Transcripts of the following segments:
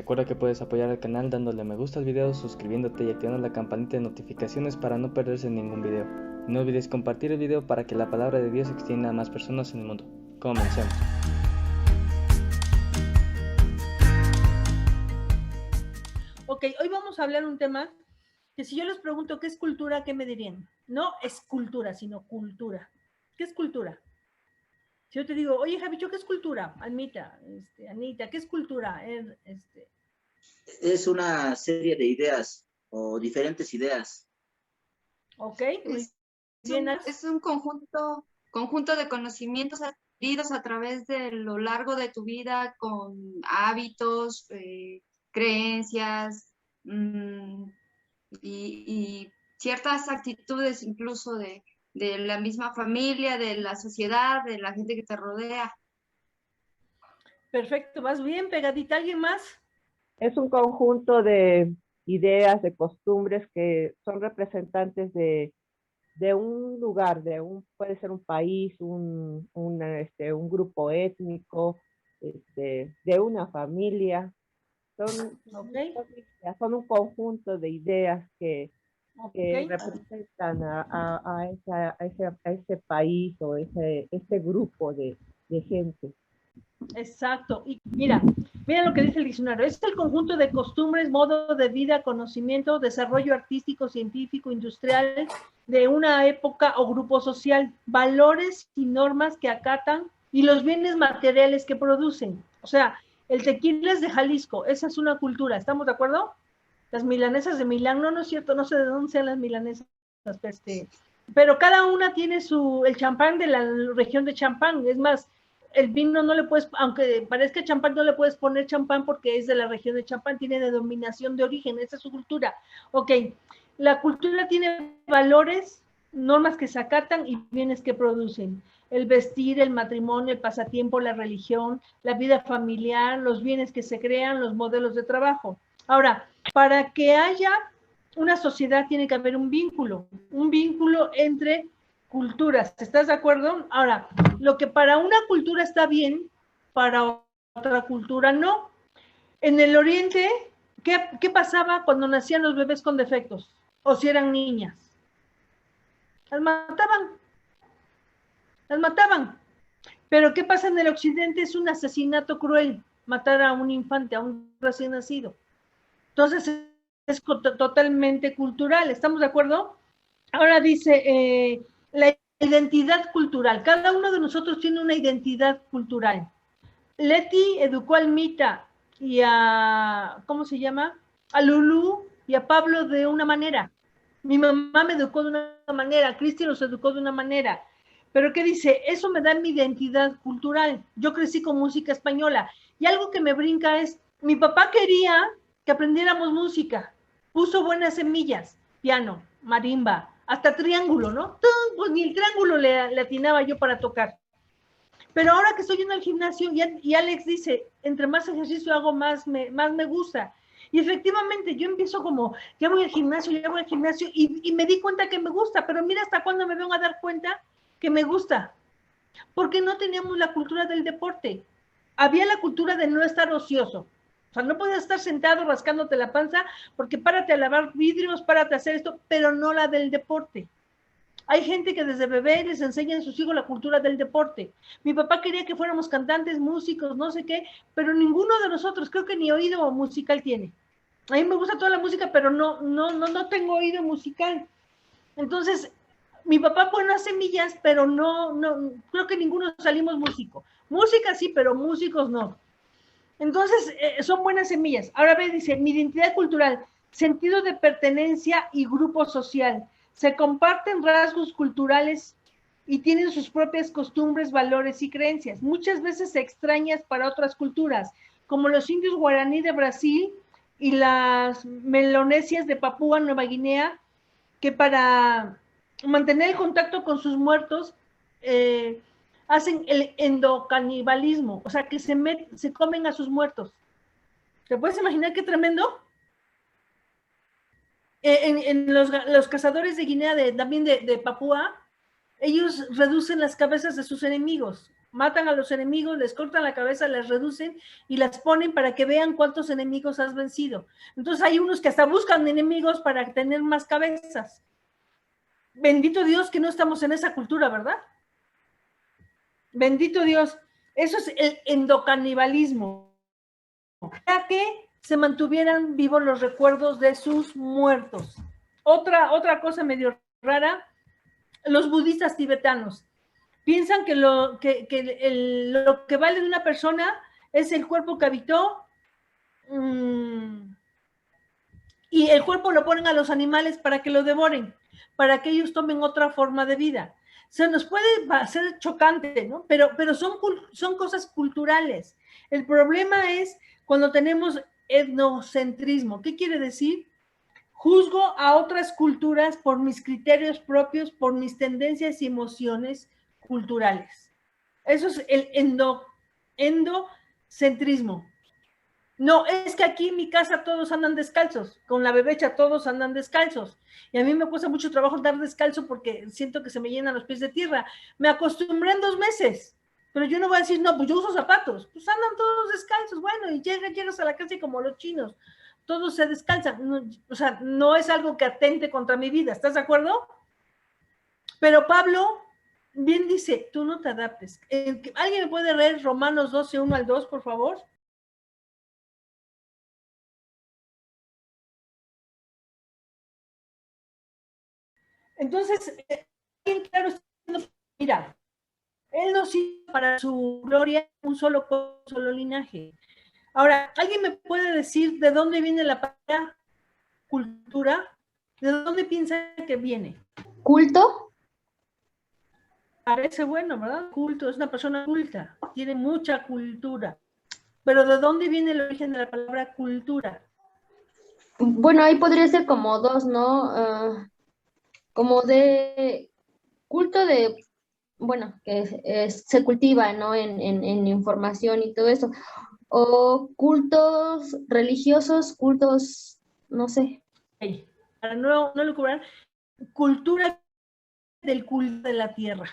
Recuerda que puedes apoyar al canal dándole me gusta al video, suscribiéndote y activando la campanita de notificaciones para no perderse ningún video. Y no olvides compartir el video para que la palabra de Dios se extienda a más personas en el mundo. Comencemos. Ok, hoy vamos a hablar un tema que si yo les pregunto qué es cultura, ¿qué me dirían? No es cultura, sino cultura. ¿Qué es cultura? Si yo te digo, oye, Javicho, ¿qué es cultura? Almita, Anita, ¿qué es cultura? Es una serie de ideas o diferentes ideas. Ok, muy Es bien. es un conjunto de conocimientos adquiridos a través de lo largo de tu vida con hábitos, creencias y ciertas actitudes incluso de la misma familia, de la sociedad, de la gente que te rodea. Perfecto, vas bien, pegadita. ¿Alguien más? Es un conjunto de ideas, de costumbres que son representantes de un lugar, puede ser un país, un grupo étnico, de una familia. Ok, Son un conjunto de ideas que ok. representan a ese país o ese grupo de gente. Exacto. Y mira lo que dice el diccionario. Es el conjunto de costumbres, modo de vida, conocimiento, desarrollo artístico, científico, industrial de una época o grupo social, valores y normas que acatan y los bienes materiales que producen. O sea, el tequila es de Jalisco, esa es una cultura, ¿estamos de acuerdo? Las milanesas de Milán, no es cierto, no sé de dónde sean las milanesas, pero cada una tiene el champán de la región de Champán. Es más, el vino no le puedes, aunque parezca champán, no le puedes poner champán porque es de la región de Champán, tiene denominación de origen, esa es su cultura. Ok, la cultura tiene valores, normas que se acatan y bienes que producen. El vestir, el matrimonio, el pasatiempo, la religión, la vida familiar, los bienes que se crean, los modelos de trabajo. Ahora, para que haya una sociedad tiene que haber un vínculo entre culturas. ¿Estás de acuerdo? Ahora, lo que para una cultura está bien, para otra cultura no. En el Oriente, ¿qué pasaba cuando nacían los bebés con defectos? O si eran niñas. Las mataban. Las mataban. Pero ¿qué pasa en el Occidente? Es un asesinato cruel matar a un infante, a un recién nacido. Entonces, es totalmente cultural. ¿Estamos de acuerdo? Ahora dice, la identidad cultural. Cada uno de nosotros tiene una identidad cultural. Leti educó a Almita y ¿cómo se llama? A Lulú y a Pablo de una manera. Mi mamá me educó de una manera, Cristi los educó de una manera. Pero ¿qué dice? Eso me da mi identidad cultural. Yo crecí con música española. Y algo que me brinca es, mi papá quería que aprendiéramos música. Puso buenas semillas, piano, marimba, hasta triángulo, ¿no? Pues ni el triángulo le atinaba yo para tocar. Pero ahora que estoy yendo al gimnasio y Alex dice, entre más ejercicio hago, más me gusta. Y efectivamente, yo empiezo como, ya voy al gimnasio y me di cuenta que me gusta, pero mira hasta cuándo me vengo a dar cuenta que me gusta. Porque no teníamos la cultura del deporte. Había la cultura de no estar ocioso. O sea, no podías estar sentado rascándote la panza porque párate a lavar vidrios, párate a hacer esto, pero no la del deporte. Hay gente que desde bebé les enseña a sus hijos la cultura del deporte. Mi papá quería que fuéramos cantantes, músicos, no sé qué, pero ninguno de nosotros, creo que ni oído musical tiene. A mí me gusta toda la música, pero no tengo oído musical. Entonces, mi papá pone unas semillas, pero no, creo que ninguno salimos músico. Música sí, pero músicos no. Entonces, son buenas semillas. Ahora ve, dice, mi identidad cultural, sentido de pertenencia y grupo social. Se comparten rasgos culturales y tienen sus propias costumbres, valores y creencias, muchas veces extrañas para otras culturas, como los indios guaraní de Brasil y las melonesias de Papúa Nueva Guinea, que para mantener el contacto con sus muertos hacen el endocanibalismo, o sea, que se comen a sus muertos. ¿Te puedes imaginar qué tremendo? En los cazadores de Guinea, también de Papúa, ellos reducen las cabezas de sus enemigos. matan a los enemigos, les cortan la cabeza, les reducen y las ponen para que vean cuántos enemigos has vencido. Entonces hay unos que hasta buscan enemigos para tener más cabezas. Bendito Dios que no estamos en esa cultura, ¿verdad? Bendito Dios. Eso es el endocanibalismo. Para que se mantuvieran vivos los recuerdos de sus muertos. Otra cosa medio rara, los budistas tibetanos piensan que lo que vale de una persona es el cuerpo que habitó, y el cuerpo lo ponen a los animales para que lo devoren, para que ellos tomen otra forma de vida. Se nos puede hacer chocante, ¿no? Pero son cosas culturales. El problema es cuando tenemos etnocentrismo. ¿Qué quiere decir? Juzgo a otras culturas por mis criterios propios, por mis tendencias y emociones culturales. Eso es el endocentrismo. No, es que aquí en mi casa todos andan descalzos, con la bebecha todos andan descalzos. Y a mí me cuesta mucho trabajo andar descalzo porque siento que se me llenan los pies de tierra. Me acostumbré en 2 meses, pero yo no voy a decir, no, pues yo uso zapatos. Pues andan todos descalzos, bueno, y llegas a la casa y como los chinos, todos se descalzan. No, o sea, no es algo que atente contra mi vida, ¿estás de acuerdo? Pero Pablo bien dice, tú no te adaptes. ¿Alguien me puede leer Romanos 12, 1 al 2, por favor? Entonces, bien claro, mira, él nos hizo para su gloria un solo linaje. Ahora, ¿alguien me puede decir de dónde viene la palabra cultura? ¿De dónde piensa que viene? ¿Culto? Parece bueno, ¿verdad? Culto, es una persona culta, tiene mucha cultura. Pero ¿de dónde viene el origen de la palabra cultura? Bueno, ahí podría ser como dos, ¿no? Como de culto de, bueno, que se cultiva, ¿no? En información y todo eso. O cultos religiosos, cultos, no sé. Para no lo cubran, cultura del culto de la tierra.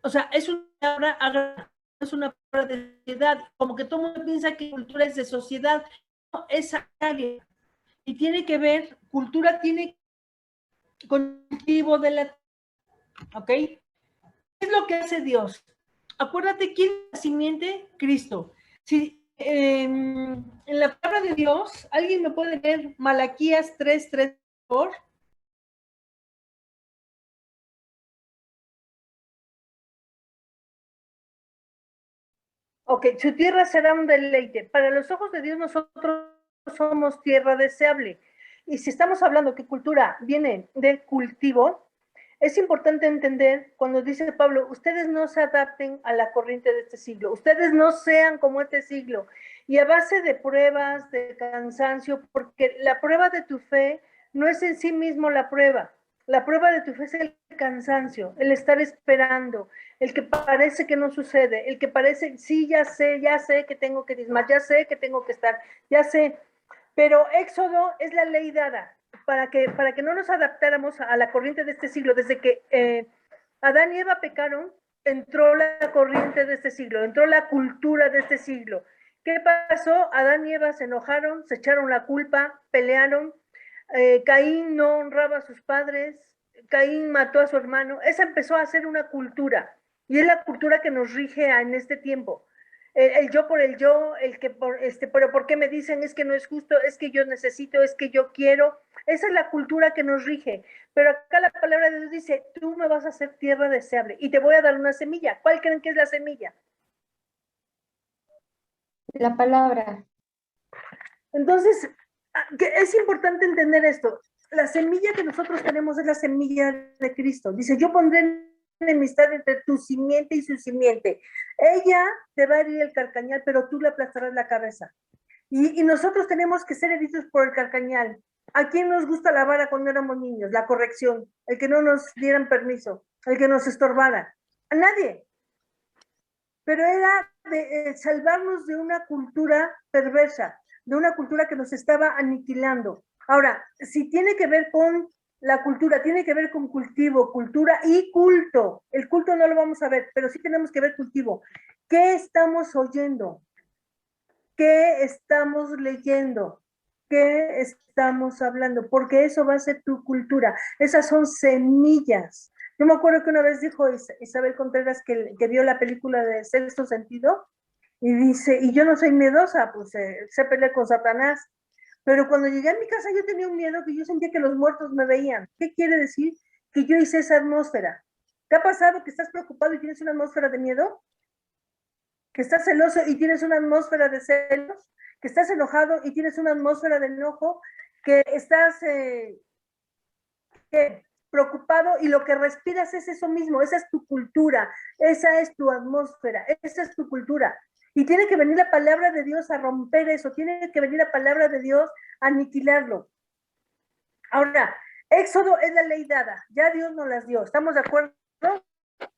O sea, es una palabra, es una palabra de sociedad, como que todo el mundo piensa que cultura es de sociedad, no, es área. Y tiene que ver, cultura tiene cultivo de la, ¿ok? ¿Qué es lo que hace Dios? Acuérdate, ¿quién es la simiente? Cristo. Si en la palabra de Dios, ¿alguien me puede leer Malaquías 3:3, por favor? Ok, su tierra será un deleite. Para los ojos de Dios nosotros somos tierra deseable. Y si estamos hablando que cultura viene de cultivo, es importante entender cuando dice Pablo, ustedes no se adapten a la corriente de este siglo, ustedes no sean como este siglo. Y a base de pruebas, de cansancio, porque la prueba de tu fe no es en sí mismo la prueba de tu fe es el cansancio, el estar esperando, el que parece que no sucede, el que parece, sí, ya sé que tengo que dismar, ya sé que tengo que estar, ya sé, pero Éxodo es la ley dada para que no nos adaptáramos a la corriente de este siglo. Desde que Adán y Eva pecaron, entró la corriente de este siglo, entró la cultura de este siglo. ¿Qué pasó? Adán y Eva se enojaron, se echaron la culpa, pelearon. Caín no honraba a sus padres, Caín mató a su hermano. Esa empezó a ser una cultura y es la cultura que nos rige en este tiempo. El yo por el yo, el que por pero ¿por qué me dicen? Es que no es justo, es que yo necesito, es que yo quiero. Esa es la cultura que nos rige. Pero acá la palabra de Dios dice, tú me vas a hacer tierra deseable y te voy a dar una semilla. ¿Cuál creen que es la semilla? La palabra. Entonces, es importante entender esto. La semilla que nosotros tenemos es la semilla de Cristo. Dice, yo pondré enemistad entre tu simiente y su simiente. Ella te va a herir el carcañal, pero tú le aplastarás la cabeza. Y nosotros tenemos que ser heridos por el carcañal. ¿A quién nos gusta la vara cuando éramos niños? La corrección, el que no nos dieran permiso, el que nos estorbara. A nadie. Pero era de salvarnos de una cultura perversa, de una cultura que nos estaba aniquilando. Ahora, si tiene que ver con La cultura tiene que ver con cultivo, cultura y culto. El culto no lo vamos a ver, pero sí tenemos que ver cultivo. ¿Qué estamos oyendo? ¿Qué estamos leyendo? ¿Qué estamos hablando? Porque eso va a ser tu cultura. Esas son semillas. Yo me acuerdo que una vez dijo Isabel Contreras que vio la película de Sexto Sentido y dice, y yo no soy miedosa, pues se pelea con Satanás. Pero cuando llegué a mi casa yo tenía un miedo que yo sentía que los muertos me veían. ¿Qué quiere decir? Que yo hice esa atmósfera. ¿Te ha pasado que estás preocupado y tienes una atmósfera de miedo? ¿Que estás celoso y tienes una atmósfera de celos? ¿Que estás enojado y tienes una atmósfera de enojo? ¿Que estás preocupado y lo que respiras es eso mismo? Esa es tu cultura, esa es tu atmósfera, esa es tu cultura. Y tiene que venir la palabra de Dios a romper eso, tiene que venir la palabra de Dios a aniquilarlo. Ahora, Éxodo es la ley dada, ya Dios nos las dio, ¿estamos de acuerdo?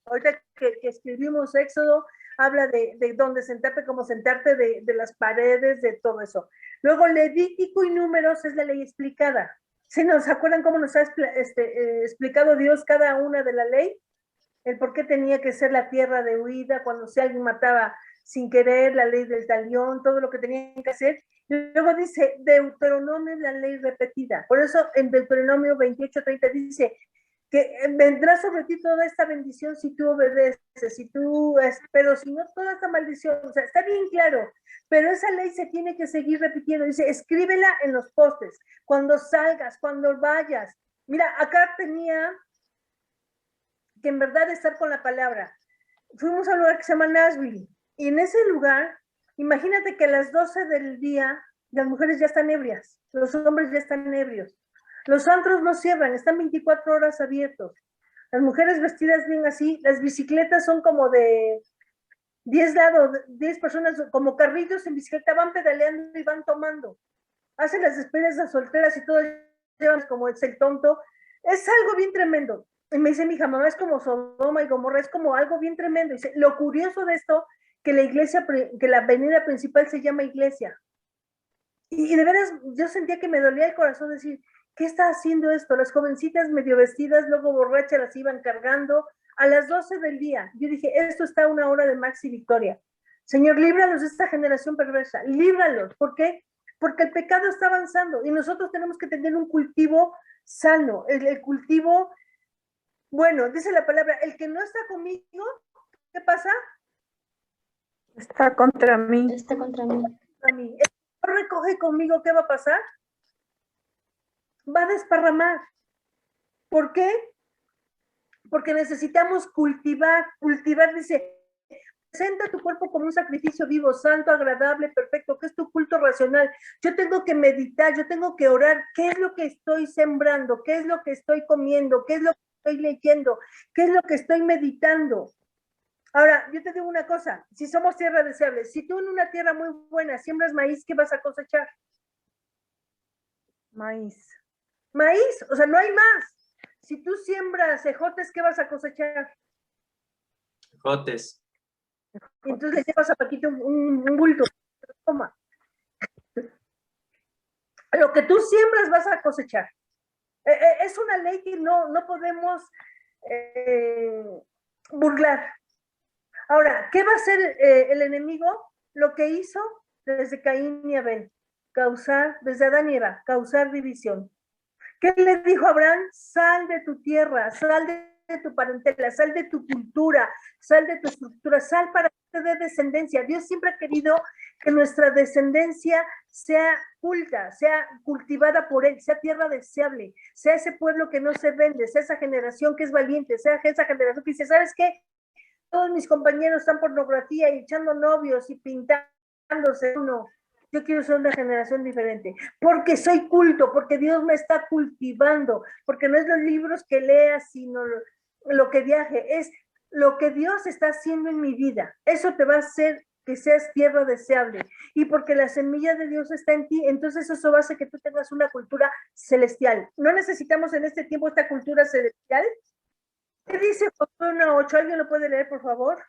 Ahorita que escribimos Éxodo, habla de dónde sentarte, cómo sentarte, de las paredes, de todo eso. Luego, Levítico y Números es la ley explicada. ¿Sí nos acuerdan cómo nos ha explicado Dios cada una de la ley? El por qué tenía que ser la tierra de huida, cuando si alguien mataba sin querer, la ley del talión, todo lo que tenían que hacer. Y luego dice, Deuteronomio es la ley repetida. Por eso en Deuteronomio 28:30 dice que vendrá sobre ti toda esta bendición si tú obedeces, pero si no, toda esta maldición. O sea, está bien claro, pero esa ley se tiene que seguir repitiendo. Dice, escríbela en los postes, cuando salgas, cuando vayas. Mira, acá tenía que en verdad estar con la palabra. Fuimos a un lugar que se llama Nashville, y en ese lugar, imagínate que a las 12 del día las mujeres ya están ebrias, los hombres ya están ebrios, los antros no cierran, están 24 horas abiertos, las mujeres vestidas bien así, las bicicletas son como de 10 lados, 10 personas como carrillos en bicicleta, van pedaleando y van tomando, hacen las despedidas solteras y todo llevan como es el tonto, es algo bien tremendo. Y me dice mi hija, mamá, es como Sodoma y Gomorra, es como algo bien tremendo. Y dice, lo curioso de esto, que la iglesia, que la avenida principal se llama iglesia. Y de veras, yo sentía que me dolía el corazón decir, ¿qué está haciendo esto? Las jovencitas medio vestidas, luego borrachas, las iban cargando a las 12 del día. Yo dije, esto está a una hora de Maxi Victoria. Señor, líbralos de esta generación perversa, líbralos. ¿Por qué? Porque el pecado está avanzando y nosotros tenemos que tener un cultivo sano, el cultivo. Bueno, dice la palabra, el que no está conmigo, ¿qué pasa? Está contra mí. Está contra mí. A mí. El que no recoge conmigo, ¿qué va a pasar? Va a desparramar. ¿Por qué? Porque necesitamos cultivar, dice, presenta tu cuerpo como un sacrificio vivo, santo, agradable, perfecto, que es tu culto racional. Yo tengo que meditar, yo tengo que orar, ¿qué es lo que estoy sembrando? ¿Qué es lo que estoy comiendo? ¿Qué es lo que estoy leyendo? ¿Qué es lo que estoy meditando? Ahora, yo te digo una cosa, si somos tierra deseable, si tú en una tierra muy buena siembras maíz, ¿qué vas a cosechar? Maíz. Maíz, o sea, no hay más. Si tú siembras ejotes, ¿qué vas a cosechar? Jotes. Entonces le llevas a Paquito un bulto. Toma. Lo que tú siembras vas a cosechar. Es una ley que no podemos burlar. Ahora, ¿qué va a hacer el enemigo? Lo que hizo desde Caín y Abel, desde Adán y Eva, causar división. ¿Qué le dijo a Abraham? Sal de tu tierra, sal de tu parentela, sal de tu cultura, sal de tu estructura, sal para que te dé descendencia. Dios siempre ha querido que nuestra descendencia sea culta, sea cultivada por Él, sea tierra deseable, sea ese pueblo que no se vende, sea esa generación que es valiente, sea esa generación que dice, ¿sabes qué? Todos mis compañeros están pornografía y echando novios y pintándose. No, yo quiero ser una generación diferente, porque soy culto, porque Dios me está cultivando, porque no es los libros que leas, sino lo que viaje, es lo que Dios está haciendo en mi vida. Eso te va a hacer que seas tierra deseable. Y porque la semilla de Dios está en ti, entonces eso va a hacer que tú tengas una cultura celestial. ¿No necesitamos en este tiempo esta cultura celestial? ¿Qué dice Josué 1:8? ¿Alguien lo puede leer, por favor?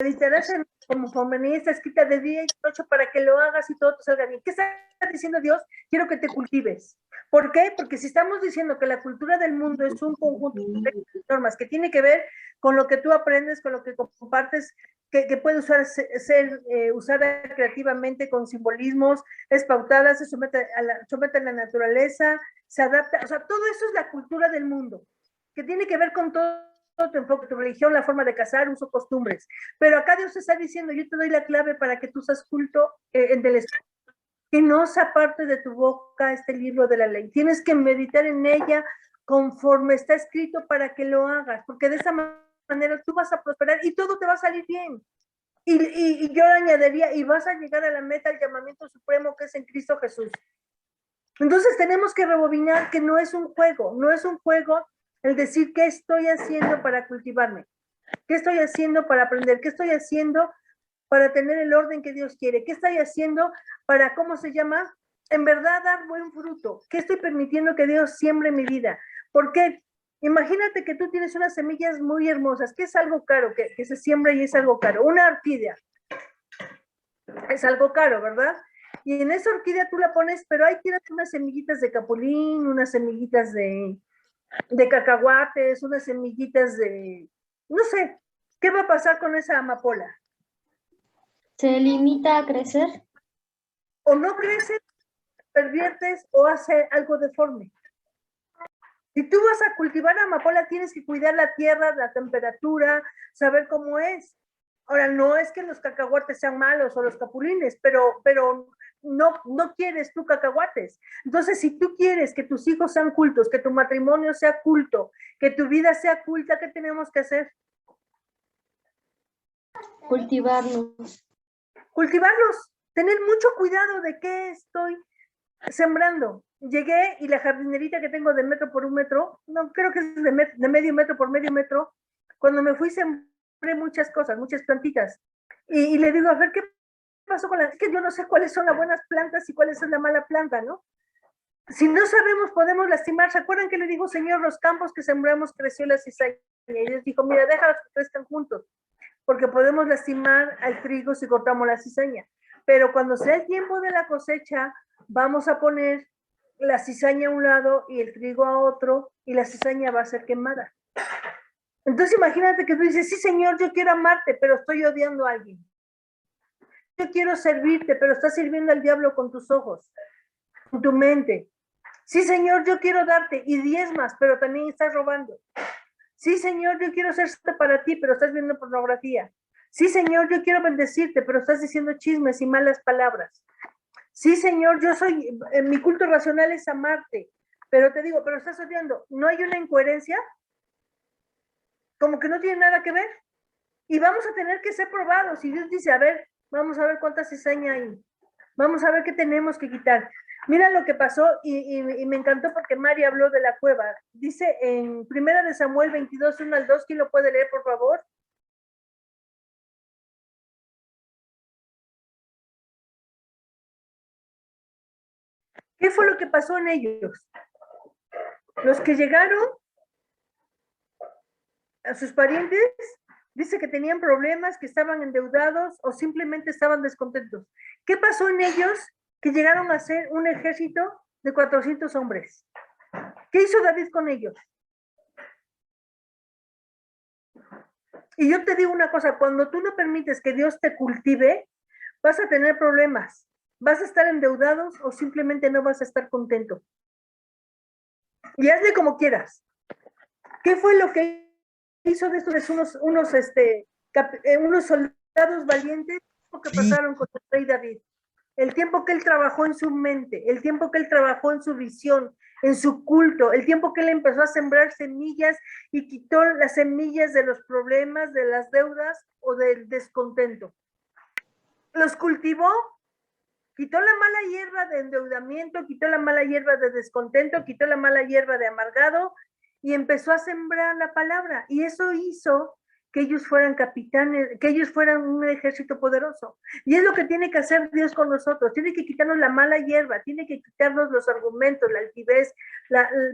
meditarás en como convenía está escrita de día y de noche para que lo hagas y todo te salga bien. ¿Qué está diciendo Dios? Quiero que te cultives. ¿Por qué? Porque si estamos diciendo que la cultura del mundo es un conjunto de normas que tiene que ver con lo que tú aprendes, con lo que compartes, que puede usar creativamente con simbolismos, es pautada, se somete a la naturaleza, se adapta, o sea, todo eso es la cultura del mundo, que tiene que ver con todo tu enfoque, tu religión, la forma de casar, uso, costumbres. Pero acá Dios está diciendo, yo te doy la clave para que tú seas culto del Espíritu, que no se aparte de tu boca este libro de la ley. Tienes que meditar en ella conforme está escrito para que lo hagas, porque de esa manera tú vas a prosperar y todo te va a salir bien. Y yo añadiría, y vas a llegar a la meta, al llamamiento supremo que es en Cristo Jesús. Entonces tenemos que rebobinar que no es un juego, no es un juego el decir qué estoy haciendo para cultivarme, qué estoy haciendo para aprender, qué estoy haciendo para tener el orden que Dios quiere, qué estoy haciendo para, ¿cómo se llama? En verdad dar buen fruto, qué estoy permitiendo que Dios siembre en mi vida. ¿Por qué? Imagínate que tú tienes unas semillas muy hermosas, que es algo caro, que se siembra y es algo caro. Una orquídea es algo caro, ¿verdad? Y en esa orquídea tú la pones, pero ahí tienes unas semillitas de capulín, unas semillitas de cacahuates, unas semillitas de, no sé, ¿qué va a pasar con esa amapola? ¿Se limita a crecer? O no crece, perviertes o hace algo deforme. Si tú vas a cultivar amapola, tienes que cuidar la tierra, la temperatura, saber cómo es. Ahora, no es que los cacahuates sean malos o los capulines, pero no quieres tú cacahuates. Entonces, si tú quieres que tus hijos sean cultos, que tu matrimonio sea culto, que tu vida sea culta, ¿qué tenemos que hacer? Cultivarlos. Cultivarlos, tener mucho cuidado de qué estoy sembrando. Llegué y la jardinerita que tengo de metro por un metro, no, creo que es de medio metro por medio metro, cuando me fui sembré muchas cosas, muchas plantitas. Y le digo, a ver, ¿qué pasó con las? Es que yo no sé cuáles son las buenas plantas y cuál es la mala planta, ¿no? Si no sabemos, podemos lastimar. ¿Se acuerdan que le dijo, Señor, los campos que sembramos creció la cizaña? Y Dios dijo, mira, déjalos que crezcan juntos, porque podemos lastimar al trigo si cortamos la cizaña. Pero cuando sea el tiempo de la cosecha, vamos a poner la cizaña a un lado y el trigo a otro, y la cizaña va a ser quemada. Entonces imagínate que tú dices, sí, Señor, yo quiero amarte, pero estoy odiando a alguien. Yo quiero servirte, pero estás sirviendo al diablo con tus ojos, con tu mente. Sí, Señor, yo quiero darte y diezmas, pero también estás robando. Sí, Señor, yo quiero ser para ti, pero estás viendo pornografía. Sí, Señor, yo quiero bendecirte, pero estás diciendo chismes y malas palabras. Sí, Señor, mi culto racional es amarte, pero te digo, pero estás odiando. ¿No hay una incoherencia? Como que no tiene nada que ver. Y vamos a tener que ser probados. Y Dios dice, a ver, vamos a ver cuánta cizaña hay. Vamos a ver qué tenemos que quitar. Mira lo que pasó y me encantó porque Mari habló de la cueva. Dice en 1 de Samuel 22, 1 al 2, ¿quién lo puede leer, por favor? ¿Qué fue lo que pasó en ellos? Los que llegaron a sus parientes, dice que tenían problemas, que estaban endeudados o simplemente estaban descontentos. ¿Qué pasó en ellos que llegaron a ser un ejército de 400 hombres? ¿Qué hizo David con ellos? Y yo te digo una cosa, cuando tú no permites que Dios te cultive, vas a tener problemas. Vas a estar endeudados o simplemente no vas a estar contento. Y hazle como quieras. ¿Qué fue lo que hizo de estos unos soldados valientes que pasaron con el rey David? El tiempo que él trabajó en su mente, el tiempo que él trabajó en su visión, en su culto, el tiempo que él empezó a sembrar semillas y quitó las semillas de los problemas, de las deudas o del descontento. Los cultivó, quitó la mala hierba de endeudamiento, quitó la mala hierba de descontento, quitó la mala hierba de amargado y empezó a sembrar la palabra. Y eso hizo que ellos fueran capitanes, que ellos fueran un ejército poderoso. Y es lo que tiene que hacer Dios con nosotros. Tiene que quitarnos la mala hierba, tiene que quitarnos los argumentos, la altivez,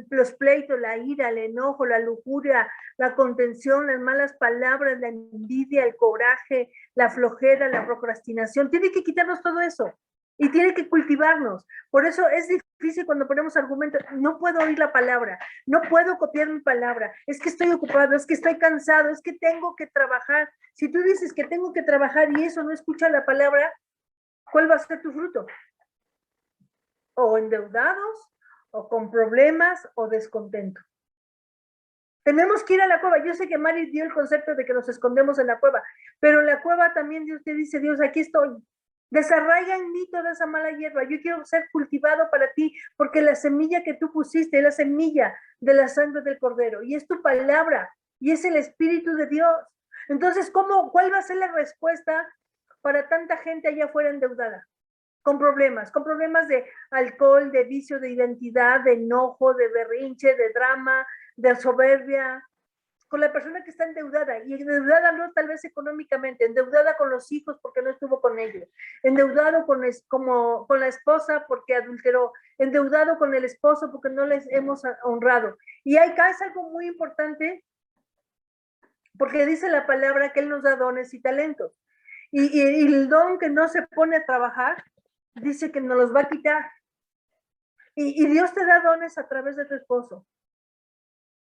los pleitos, la ira, el enojo, la lujuria, la contención, las malas palabras, la envidia, el coraje, la flojera, la procrastinación. Tiene que quitarnos todo eso. Y tiene que cultivarnos. Por eso es difícil cuando ponemos argumentos. No puedo oír la palabra, no puedo copiar mi palabra. Es que estoy ocupado, es que estoy cansado, es que tengo que trabajar. Si tú dices que tengo que trabajar y eso no escucha la palabra, ¿cuál va a ser tu fruto? O endeudados, o con problemas, o descontento. Tenemos que ir a la cueva. Yo sé que Mari dio el concepto de que nos escondemos en la cueva, pero en la cueva también Dios te dice, Dios, aquí estoy. Desarraiga en mí toda esa mala hierba. Yo quiero ser cultivado para ti, porque la semilla que tú pusiste es la semilla de la sangre del Cordero, y es tu palabra, y es el Espíritu de Dios. Entonces, ¿cuál va a ser la respuesta para tanta gente allá afuera endeudada? Con problemas de alcohol, de vicio, de identidad, de enojo, de berrinche, de drama, de soberbia, con la persona que está endeudada, y endeudada no tal vez económicamente, endeudada con los hijos porque no estuvo con ellos, endeudado con la esposa porque adulteró, endeudado con el esposo porque no les hemos honrado. Y acá es algo muy importante, porque dice la palabra que Él nos da dones y talentos, y el don que no se pone a trabajar, dice que nos los va a quitar, y Dios te da dones a través de tu esposo.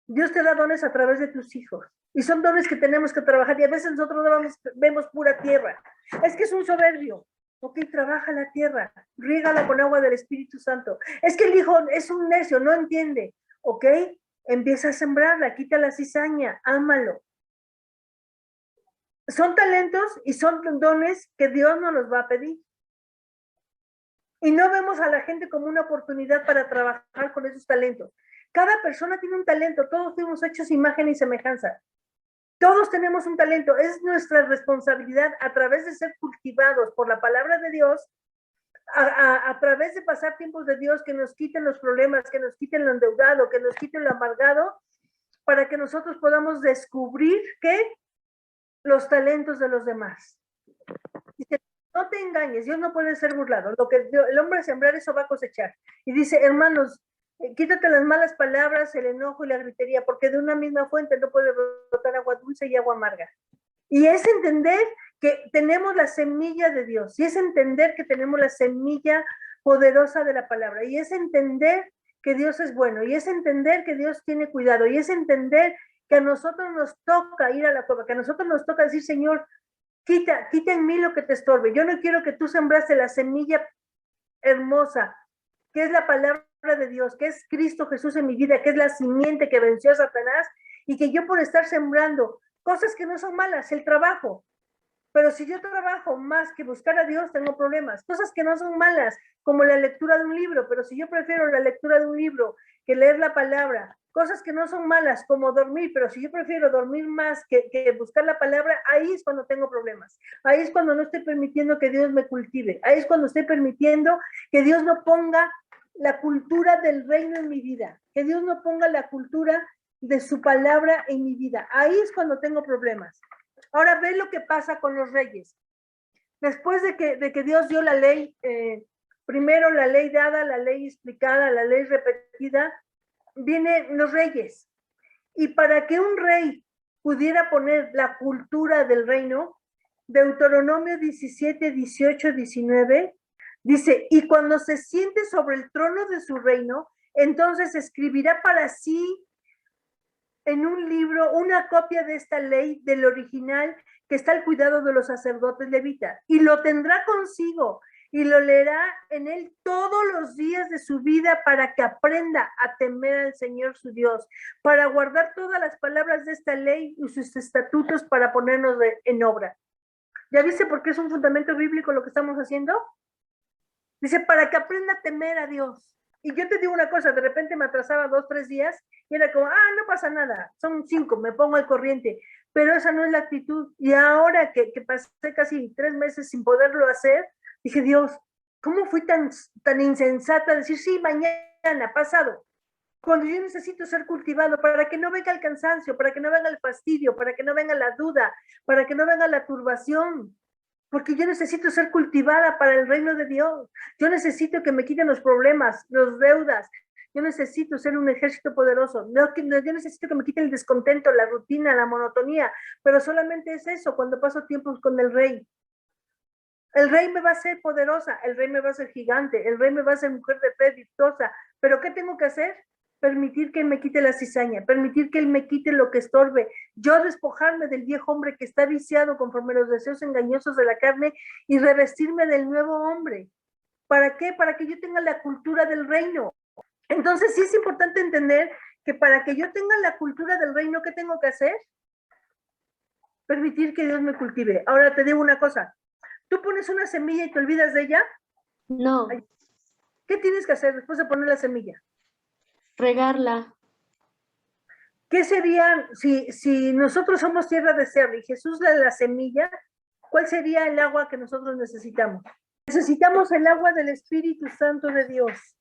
Dios te da dones a través de tus hijos, y son dones que tenemos que trabajar, y a veces nosotros vemos pura tierra. Es que es un soberbio. Ok, trabaja la tierra, riégala con agua del Espíritu Santo. Es que el hijo es un necio, no entiende. Ok, empieza a sembrarla, quita la cizaña, ámalo. Son talentos y son dones que Dios nos los va a pedir. Y no vemos a la gente como una oportunidad para trabajar con esos talentos. Cada persona tiene un talento, todos fuimos hechos imagen y semejanza. Todos tenemos un talento, es nuestra responsabilidad a través de ser cultivados por la palabra de Dios, a través de pasar tiempos de Dios que nos quiten los problemas, que nos quiten lo endeudado, que nos quiten lo amargado, para que nosotros podamos descubrir los talentos de los demás. Dice, no te engañes, Dios no puede ser burlado. Lo que el hombre sembrar, eso va a cosechar. Y dice, hermanos, quítate las malas palabras, el enojo y la gritería, porque de una misma fuente no puede brotar agua dulce y agua amarga. Y es entender que tenemos la semilla de Dios, y es entender que tenemos la semilla poderosa de la palabra, y es entender que Dios es bueno, y es entender que Dios tiene cuidado, y es entender que a nosotros nos toca ir a la cueva, que a nosotros nos toca decir, Señor, quita en mí lo que te estorbe. Yo no quiero que tú sembraste la semilla hermosa, que es la palabra de Dios, que es Cristo Jesús en mi vida, que es la simiente que venció a Satanás, y que yo por estar sembrando cosas que no son malas, el trabajo, pero si yo trabajo más que buscar a Dios, tengo problemas. Cosas que no son malas, como la lectura de un libro, pero si yo prefiero la lectura de un libro que leer la palabra. Cosas que no son malas, como dormir, pero si yo prefiero dormir más que buscar la palabra, ahí es cuando tengo problemas. Ahí es cuando no estoy permitiendo que Dios me cultive. Ahí es cuando estoy permitiendo que Dios no ponga la cultura del reino en mi vida, que Dios no ponga la cultura de su palabra en mi vida. Ahí es cuando tengo problemas. Ahora ve lo que pasa con los reyes. Después de que Dios dio la ley, primero la ley dada, la ley explicada, la ley repetida, vienen los reyes. Y para que un rey pudiera poner la cultura del reino, Deuteronomio 17, 18, 19, dice, y cuando se siente sobre el trono de su reino, entonces escribirá para sí en un libro una copia de esta ley del original que está al cuidado de los sacerdotes levitas, y lo tendrá consigo y lo leerá en él todos los días de su vida para que aprenda a temer al Señor su Dios, para guardar todas las palabras de esta ley y sus estatutos para ponernos en obra. ¿Ya viste por qué es un fundamento bíblico lo que estamos haciendo? Dice, para que aprenda a temer a Dios. Y yo te digo una cosa, de repente me atrasaba 2, 3 días y era como, no pasa nada, son 5, me pongo al corriente. Pero esa no es la actitud. Y ahora que pasé casi 3 meses sin poderlo hacer, dije, Dios, ¿cómo fui tan insensata? Decir, sí, mañana, pasado. Cuando yo necesito ser cultivado para que no venga el cansancio, para que no venga el fastidio, para que no venga la duda, para que no venga la turbación. Porque yo necesito ser cultivada para el reino de Dios. Yo necesito que me quiten los problemas, las deudas. Yo necesito ser un ejército poderoso. Yo necesito que me quiten el descontento, la rutina, la monotonía. Pero solamente es eso cuando paso tiempos con el rey. El rey me va a hacer poderosa, el rey me va a hacer gigante, el rey me va a hacer mujer de fe virtuosa. ¿Pero qué tengo que hacer? Permitir que él me quite la cizaña, permitir que él me quite lo que estorbe. Yo despojarme del viejo hombre que está viciado conforme a los deseos engañosos de la carne y revestirme del nuevo hombre. ¿Para qué? Para que yo tenga la cultura del reino. Entonces sí es importante entender que para que yo tenga la cultura del reino, ¿qué tengo que hacer? Permitir que Dios me cultive. Ahora te digo una cosa. ¿Tú pones una semilla y te olvidas de ella? No, ¿Qué tienes que hacer después de poner la semilla? regarla. ¿Qué sería, si nosotros somos tierra deseable y Jesús da la semilla, cuál sería el agua que nosotros necesitamos? Necesitamos el agua del Espíritu Santo de Dios.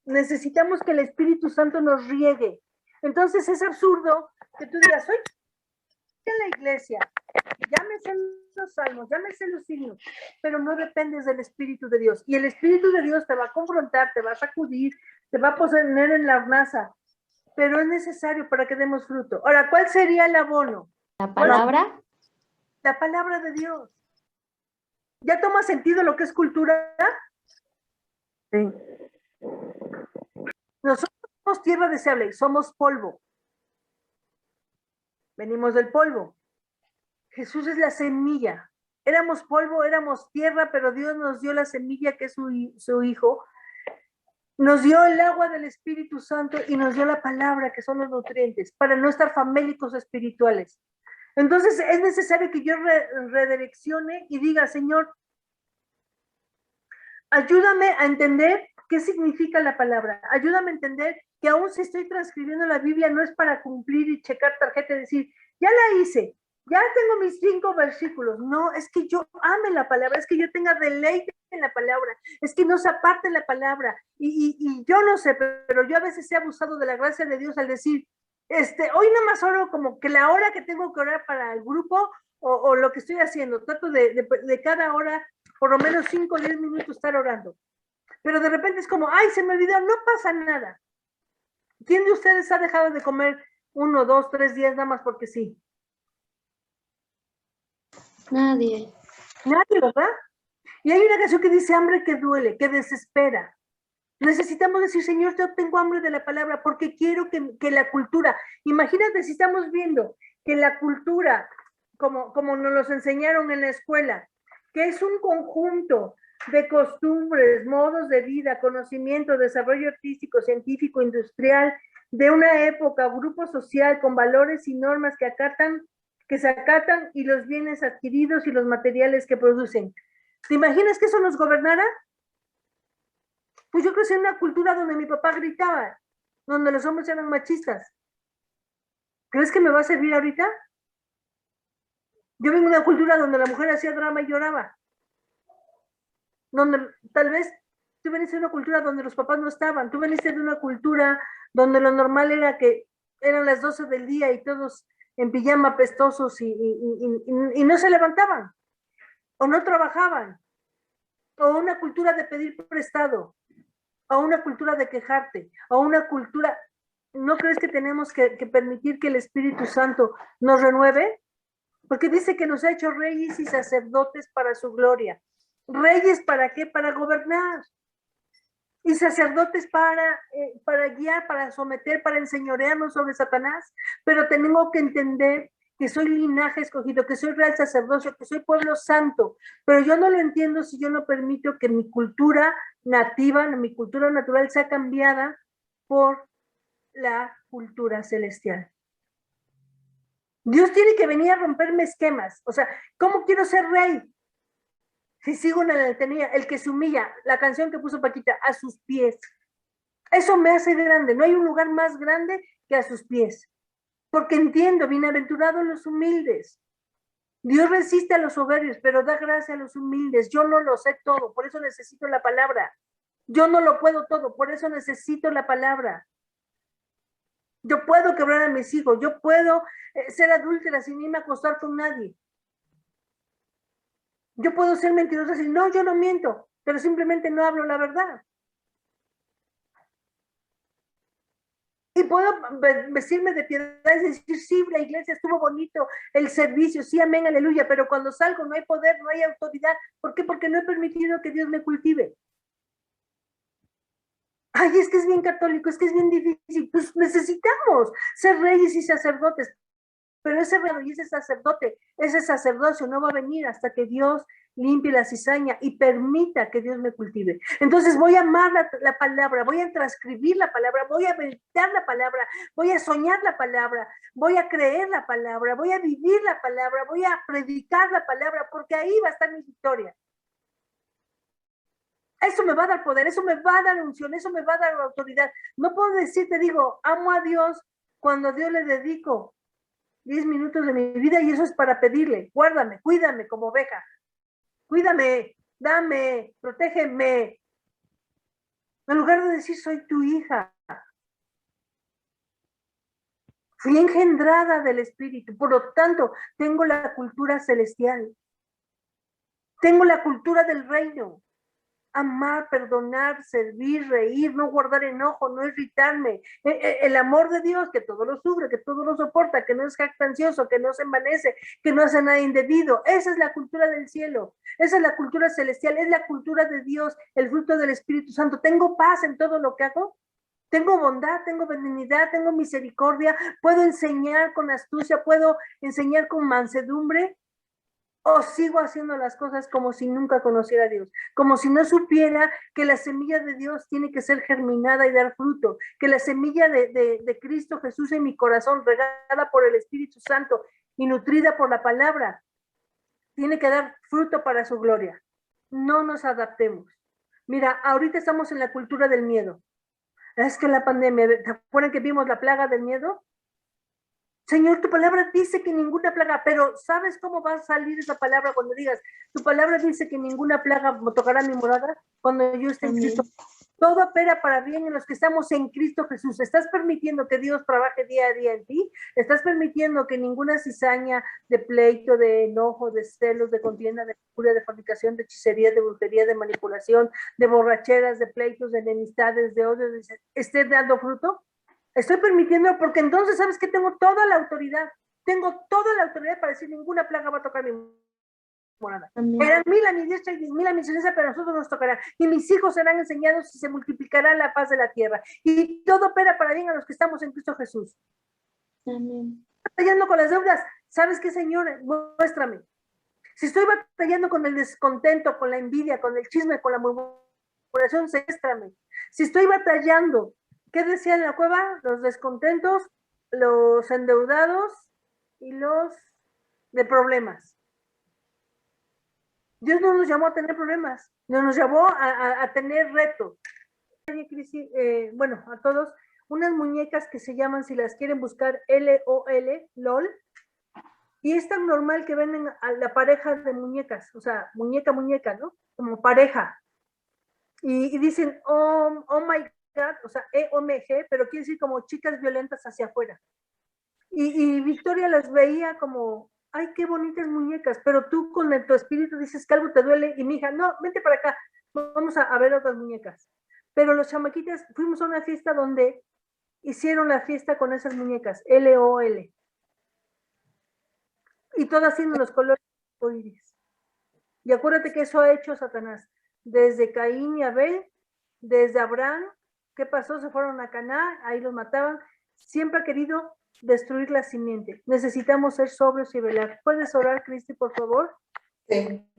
Necesitamos que el Espíritu Santo nos riegue. Entonces es absurdo que tú digas, soy en la iglesia, llámese los salmos, llámese los signos, pero no dependes del Espíritu de Dios. Y el Espíritu de Dios te va a confrontar, te va a sacudir, te va a poner en la hornaza, pero es necesario para que demos fruto. Ahora, ¿cuál sería el abono? La palabra. La palabra de Dios. ¿Ya toma sentido lo que es cultura? Sí. Nosotros somos tierra deseable, somos polvo. Venimos del polvo. Jesús es la semilla. Éramos polvo, éramos tierra, pero Dios nos dio la semilla que es su Hijo. Nos dio el agua del Espíritu Santo y nos dio la palabra, que son los nutrientes, para no estar famélicos espirituales. Entonces es necesario que yo redireccione y diga, Señor, ayúdame a entender qué significa la palabra. Ayúdame a entender que aún si estoy transcribiendo la Biblia no es para cumplir y checar tarjeta y decir, ya la hice, ya tengo mis 5 versículos. No, es que yo ame la palabra, es que yo tenga deleite en la palabra, es que no se aparte la palabra. Y yo no sé, pero yo a veces he abusado de la gracia de Dios al decir, hoy nada más oro como que la hora que tengo que orar para el grupo o lo que estoy haciendo. Trato de cada hora, por lo menos 5 o 10 minutos estar orando. Pero de repente es como, ay, se me olvidó, no pasa nada. ¿Quién de ustedes ha dejado de comer 1, 2, 3 días nada más porque sí? Nadie. Nadie, ¿verdad? Y hay una canción que dice hambre que duele, que desespera. Necesitamos decir, Señor, yo tengo hambre de la palabra porque quiero que la cultura, imagínate si estamos viendo que la cultura, como nos los enseñaron en la escuela, que es un conjunto de costumbres, modos de vida, conocimiento, desarrollo artístico, científico, industrial, de una época, grupo social con valores y normas que se acatan y los bienes adquiridos y los materiales que producen. ¿Te imaginas que eso nos gobernara? Pues yo crecí en una cultura donde mi papá gritaba, donde los hombres eran machistas. ¿Crees que me va a servir ahorita? Yo vengo de una cultura donde la mujer hacía drama y lloraba. Donde tal vez tú veniste de una cultura donde los papás no estaban. Tú veniste de una cultura donde lo normal era que eran las 12 del día y todos en pijama apestosos y no se levantaban. O no trabajaban. O una cultura de pedir prestado. O una cultura de quejarte. O una cultura... ¿No crees que tenemos que permitir que el Espíritu Santo nos renueve? Porque dice que nos ha hecho reyes y sacerdotes para su gloria. ¿Reyes para qué? Para gobernar. Y sacerdotes para guiar, para someter, para enseñorearnos sobre Satanás. Pero tenemos que entender que soy linaje escogido, que soy real sacerdocio, que soy pueblo santo. Pero yo no lo entiendo si yo no permito que mi cultura nativa, mi cultura natural sea cambiada por la cultura celestial. Dios tiene que venir a romperme esquemas. O sea, ¿cómo quiero ser rey? Si sigo en la letanía, el que se humilla, la canción que puso Paquita, a sus pies. Eso me hace grande. No hay un lugar más grande que a sus pies. Porque entiendo, bienaventurados los humildes. Dios resiste a los soberbios, pero da gracia a los humildes. Yo no lo sé todo, por eso necesito la palabra. Yo no lo puedo todo, por eso necesito la palabra. Yo puedo quebrar a mis hijos, yo puedo ser adúltera sin irme a acostar con nadie. Yo puedo ser mentirosa y decir, no, yo no miento, pero simplemente no hablo la verdad. Y puedo vestirme de piedad y decir, sí, la iglesia estuvo bonito, el servicio, sí, amén, aleluya, pero cuando salgo no hay poder, no hay autoridad. ¿Por qué? Porque no he permitido que Dios me cultive. Ay, es que es bien católico, es que es bien difícil. Pues necesitamos ser reyes y sacerdotes. Pero ese rey y ese sacerdocio no va a venir hasta que Dios limpie la cizaña y permita que Dios me cultive. Entonces voy a amar la palabra, voy a transcribir la palabra, voy a meditar la palabra, voy a soñar la palabra, voy a creer la palabra, voy a vivir la palabra, voy a predicar la palabra, porque ahí va a estar mi victoria. Eso me va a dar poder, eso me va a dar unción, eso me va a dar autoridad. No puedo decir, te digo, amo a Dios cuando a Dios le dedico 10 minutos de mi vida y eso es para pedirle, guárdame, cuídame como oveja, cuídame, dame, protégeme. En lugar de decir, soy tu hija. Fui engendrada del Espíritu, por lo tanto, tengo la cultura celestial. Tengo la cultura del reino. Amar, perdonar, servir, reír, no guardar enojo, no irritarme. El amor de Dios que todo lo sufre, que todo lo soporta, que no es jactancioso, que no se envanece, que no hace nada indebido. Esa es la cultura del cielo. Esa es la cultura celestial. Es la cultura de Dios, el fruto del Espíritu Santo. Tengo paz en todo lo que hago. Tengo bondad, tengo benignidad, tengo misericordia. Puedo enseñar con astucia, puedo enseñar con mansedumbre. O sigo haciendo las cosas como si nunca conociera a Dios, como si no supiera que la semilla de Dios tiene que ser germinada y dar fruto, que la semilla de Cristo Jesús en mi corazón, regada por el Espíritu Santo y nutrida por la palabra, tiene que dar fruto para su gloria. No nos adaptemos. Mira, ahorita estamos en la cultura del miedo. Es que la pandemia, ¿te acuerdan que vimos la plaga del miedo? Señor, tu palabra dice que ninguna plaga, pero ¿sabes cómo va a salir esa palabra cuando digas, tu palabra dice que ninguna plaga tocará mi morada cuando yo esté en Cristo? Todo opera para bien en los que estamos en Cristo Jesús. ¿Estás permitiendo que Dios trabaje día a día en ti? ¿Estás permitiendo que ninguna cizaña de pleito, de enojo, de celos, de contienda, de furia, de fornicación, de hechicería, de brujería, de manipulación, de borracheras, de pleitos, de enemistades, de odio, esté dando fruto? Estoy permitiendo, porque entonces, ¿sabes qué? Tengo toda la autoridad. Tengo toda la autoridad para decir ninguna plaga va a tocar mi morada. Eran 1000 a mi diestra y 10,000 a mi siniestra, pero a nosotros nos tocará. Y mis hijos serán enseñados y se multiplicará la paz de la tierra. Y todo opera para bien a los que estamos en Cristo Jesús. Amén. Batallando con las deudas, ¿sabes qué, Señor? Muéstrame. Si estoy batallando con el descontento, con la envidia, con el chisme, con la murmuración, muéstrame. Si estoy batallando, ¿qué decía en la cueva? Los descontentos, los endeudados y los de problemas. Dios no nos llamó a tener problemas, nos llamó a tener retos. Bueno, a todos, unas muñecas que se llaman, si las quieren buscar, LOL, LOL, y es tan normal que venden a la pareja de muñecas, o sea, muñeca, ¿no? Como pareja. Y dicen, oh my God, o sea, EOMG, pero quiere decir como chicas violentas hacia afuera. Y Victoria las veía como, ay, qué bonitas muñecas, pero tú con tu espíritu dices que algo te duele, y mi hija, no, vente para acá, vamos a ver otras muñecas. Pero los chamaquitas, fuimos a una fiesta donde hicieron la fiesta con esas muñecas, LOL, y todas haciendo los colores iris. Y acuérdate que eso ha hecho Satanás, desde Caín y Abel, desde Abraham. ¿Qué pasó? Se fueron a Canaán, ahí los mataban. Siempre ha querido destruir la simiente. Necesitamos ser sobrios y velar. ¿Puedes orar, Cristi, por favor? Sí.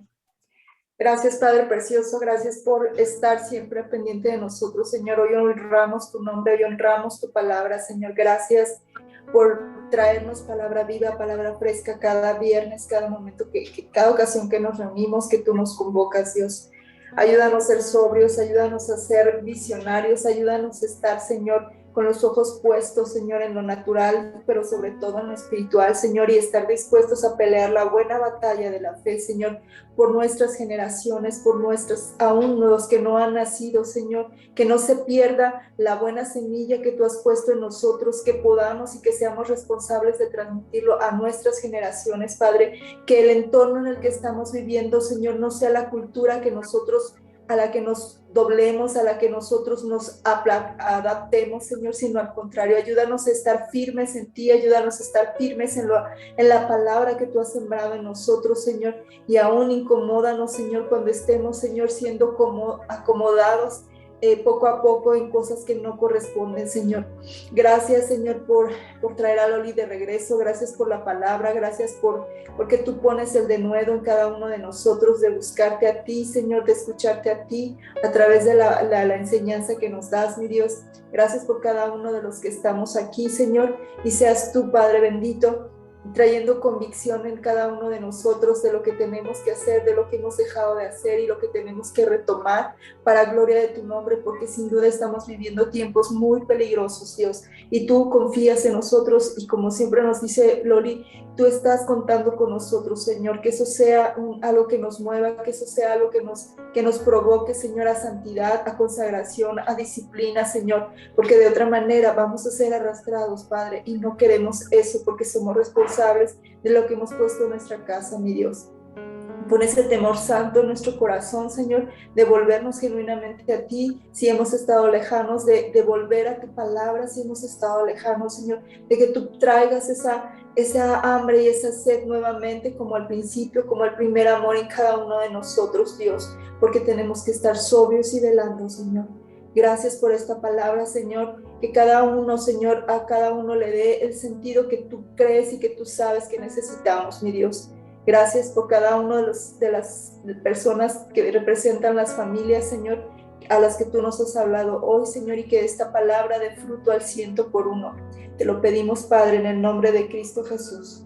Gracias, Padre Precioso. Gracias por estar siempre pendiente de nosotros, Señor. Hoy honramos tu nombre, hoy honramos tu palabra, Señor. Gracias por traernos palabra viva, palabra fresca cada viernes, cada momento, cada ocasión que nos reunimos, que tú nos convocas, Dios. Ayúdanos a ser sobrios, ayúdanos a ser visionarios, ayúdanos a estar, Señor, con los ojos puestos, Señor, en lo natural, pero sobre todo en lo espiritual, Señor, y estar dispuestos a pelear la buena batalla de la fe, Señor, por nuestras generaciones, por nuestros, aún los que no han nacido, Señor, que no se pierda la buena semilla que tú has puesto en nosotros, que podamos y que seamos responsables de transmitirlo a nuestras generaciones, Padre, que el entorno en el que estamos viviendo, Señor, no sea la cultura que nosotros, a la que nos doblemos, a la que nosotros nos adaptemos, Señor, sino al contrario, ayúdanos a estar firmes en ti, ayúdanos a estar firmes en la palabra que tú has sembrado en nosotros, Señor, y aún incomódanos, Señor, cuando estemos, Señor, siendo acomodados poco a poco en cosas que no corresponden, Señor. Gracias, Señor, por traer a Loli de regreso. Gracias por la palabra. Gracias porque tú pones el denuedo en cada uno de nosotros de buscarte a ti, Señor, de escucharte a ti a través de la enseñanza que nos das, mi Dios. Gracias por cada uno de los que estamos aquí, Señor, y seas tú, Padre bendito, trayendo convicción en cada uno de nosotros de lo que tenemos que hacer, de lo que hemos dejado de hacer y lo que tenemos que retomar para gloria de tu nombre, porque sin duda estamos viviendo tiempos muy peligrosos, Dios, y tú confías en nosotros y como siempre nos dice Loli, tú estás contando con nosotros, Señor, que eso sea algo que nos mueva, que eso sea algo que nos provoque, Señor, a santidad, a consagración, a disciplina, Señor, porque de otra manera vamos a ser arrastrados, Padre, y no queremos eso porque somos responsables de lo que hemos puesto en nuestra casa, mi Dios. Pon ese temor santo en nuestro corazón, Señor, de volvernos genuinamente a ti, si hemos estado lejanos, de volver a tu palabra, si hemos estado lejanos, Señor, de que tú traigas esa hambre y esa sed nuevamente, como al principio, como el primer amor en cada uno de nosotros, Dios, porque tenemos que estar sobrios y velando, Señor. Gracias por esta palabra, Señor, que cada uno, Señor, a cada uno le dé el sentido que tú crees y que tú sabes que necesitamos, mi Dios. Gracias por cada uno de las personas que representan las familias, Señor, a las que tú nos has hablado hoy, Señor, y que esta palabra dé fruto al 100 por 1. Te lo pedimos, Padre, en el nombre de Cristo Jesús.